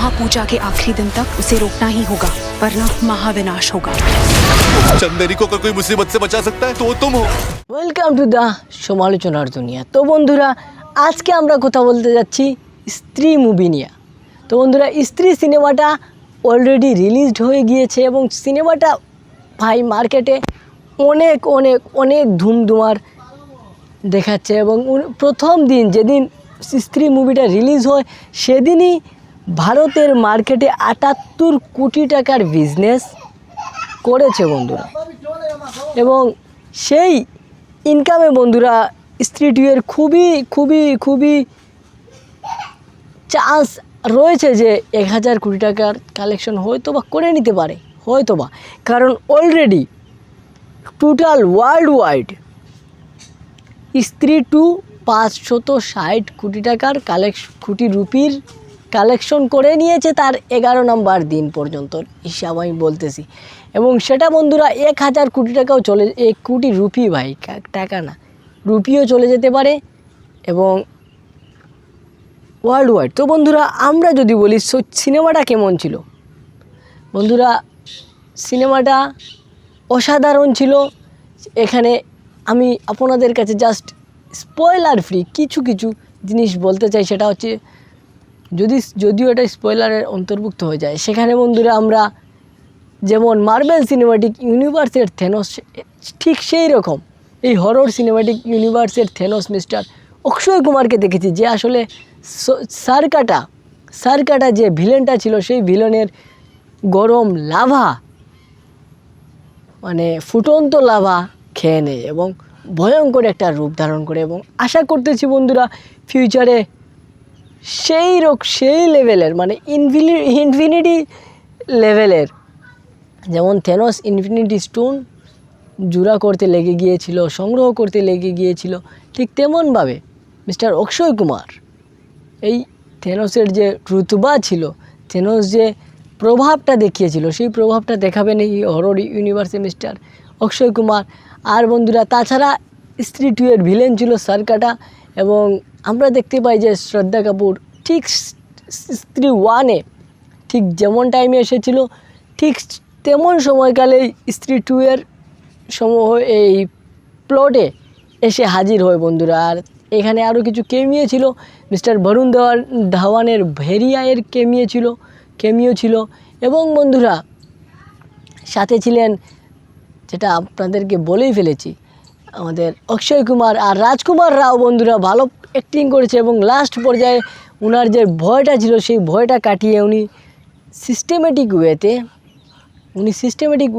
महापूजा के आखिरी दिन तक उसे रोकना ही होगा, वरना महाविनाश होगा। चंदेरी को अगर कोई मुसीबत से बचा सकता है तो वो तुम हो। ওয়েলকাম টু দ্য সমালোচনার দুনিয়া। তো বন্ধুরা, আজকে আমরা কথা বলতে যাচ্ছি স্ত্রী মুভি নিয়ে। তো বন্ধুরা, স্ত্রী সিনেমাটা অলরেডি রিলিজড হয়ে গিয়েছে এবং সিনেমাটা ভাই মার্কেটে অনেক অনেক অনেক ধুমধুমার দেখাচ্ছে এবং প্রথম দিন যেদিন স্ত্রী মুভিটা রিলিজ হয় সেদিনই ভারতের মার্কেটে ৭৮ কোটি টাকার বিজনেস করেছে বন্ধুরা। এবং সেই ইনকামে বন্ধুরা স্ত্রী টু এর খুবই খুবই খুবই চান্স রয়েছে যে ১,০০০ কোটি টাকার কালেকশন হয়তো বা করে নিতে পারে, হয়তো বা, কারণ অলরেডি টোটাল ওয়ার্ল্ড ওয়াইড স্ত্রী টু ৫৬০ কোটি টাকার কোটি রুপির কালেকশন করে নিয়েছে তার ১১ নম্বর দিন পর্যন্ত হিসাব আমি বলতেছি। এবং সেটা বন্ধুরা ১,০০০ কোটি টাকাও চলে, ১ কোটি রুপি ভাই, টাকা না, রুপিও চলে যেতে পারে এবং ওয়ার্ল্ড ওয়াইড। তো বন্ধুরা, আমরা যদি বলি সিনেমাটা কেমন ছিল বন্ধুরা, সিনেমাটা অসাধারণ ছিল। এখানে আমি আপনাদের কাছে জাস্ট স্পয়লার ফ্রি কিছু কিছু জিনিস বলতে চাই, সেটা হচ্ছে যদিও এটা স্পয়লারের অন্তর্ভুক্ত হয়ে যায়। সেখানে বন্ধুরা আমরা যেমন মার্বেল সিনেমাটিক ইউনিভার্সের থেনোস, ঠিক সেই রকম এই হরর সিনেমাটিক ইউনিভার্সের থেনোস মিস্টার অক্ষয় কুমারকে দেখেছি, যে আসলে সারকাটা যে ভিলেনটা ছিল সেই ভিলেনের গরম লাভা, মানে ফুটন্ত লাভা খেয়ে নেয় এবং ভয়ঙ্কর একটা রূপ ধারণ করে। এবং আশা করতেছি বন্ধুরা ফিউচারে সেই লেভেলের, মানে ইনফিনিটি লেভেলের, যেমন থেনোস ইনফিনিটি স্টোন জোড়া করতে লেগে গিয়েছিল, সংগ্রহ করতে লেগে গিয়েছিল, ঠিক তেমনভাবে মিস্টার অক্ষয় কুমার এই থেনোসের যে রুতবা ছিল, থেনোস যে প্রভাবটা দেখিয়েছিল, সেই প্রভাবটা দেখাবেন এই হরর ইউনিভার্সে মিস্টার অক্ষয় কুমার। আর বন্ধুরা, তাছাড়া স্ত্রী টু এর ভিলেন ছিল সারকাটা এবং আমরা দেখতে পাই যে শ্রদ্ধা কাপুর ঠিক স্ত্রী ওয়ানে ঠিক যেমন টাইমে এসেছিল, ঠিক তেমন সময়কালে স্ত্রী টু এর এই প্লটে এসে হাজির হয় বন্ধুরা। আর এখানে আরও কিছু কেমিও ছিল, মিস্টার বরুণ ধাওয়ানের ভেরিয়ায়ের কেমিও ছিল এবং বন্ধুরা সাথে ছিলেন, যেটা আপনাদেরকে বলেই ফেলেছি, আমাদের অক্ষয় কুমার আর রাজকুমার রাও বন্ধুরা ভালো অ্যাক্টিং করেছে। এবং লাস্ট পর্যায়ে ওনার যে ভয়টা ছিল সেই ভয়টা কাটিয়ে উনি সিস্টেমেটিক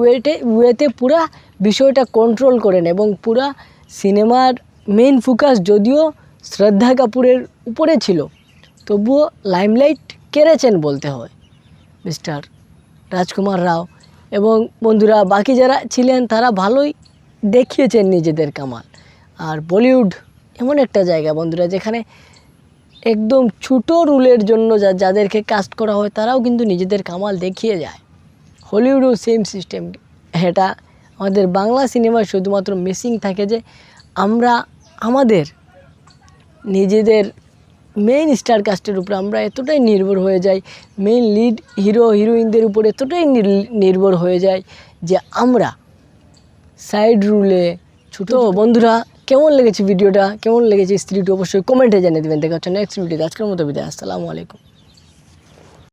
ওয়েতে পুরা বিষয়টা কন্ট্রোল করেন এবং পুরা সিনেমার মেইন ফোকাস যদিও শ্রদ্ধা কাপুরের উপরে ছিল, তবুও লাইমলাইট কেড়েছেন বলতে হয় মিস্টার রাজকুমার রাও। এবং বন্ধুরা বাকি যারা ছিলেন তারা ভালোই দেখিয়েছেন নিজেদের কামাল। আর বলিউড এমন একটা জায়গা বন্ধুরা যেখানে একদম ছোটো রোলের জন্য যাদেরকে কাস্ট করা হয় তারাও কিন্তু নিজেদের কামাল দেখিয়ে যায়। হলিউডও সেম সিস্টেম। এটা আমাদের বাংলা সিনেমায় শুধুমাত্র মিসিং থাকে যে আমরা আমাদের নিজেদের মেইন স্টার কাস্টের উপরে আমরা এতটাই নির্ভর হয়ে যাই, মেইন লিড হিরোইনদের উপর এতটাই নির্ভর হয়ে যায় যে আমরা সাইড রুলে ছোটো। বন্ধুরা, কেমন লেগেছে ভিডিওটা, কেমন লেগেছে স্ত্রী টু অবশ্যই কমেন্টে জানিয়ে দেবেন। দেখা হচ্ছে নেক্সট ভিডিওতে। আজকের মতো বিদায়, আসসালামু আলাইকুম।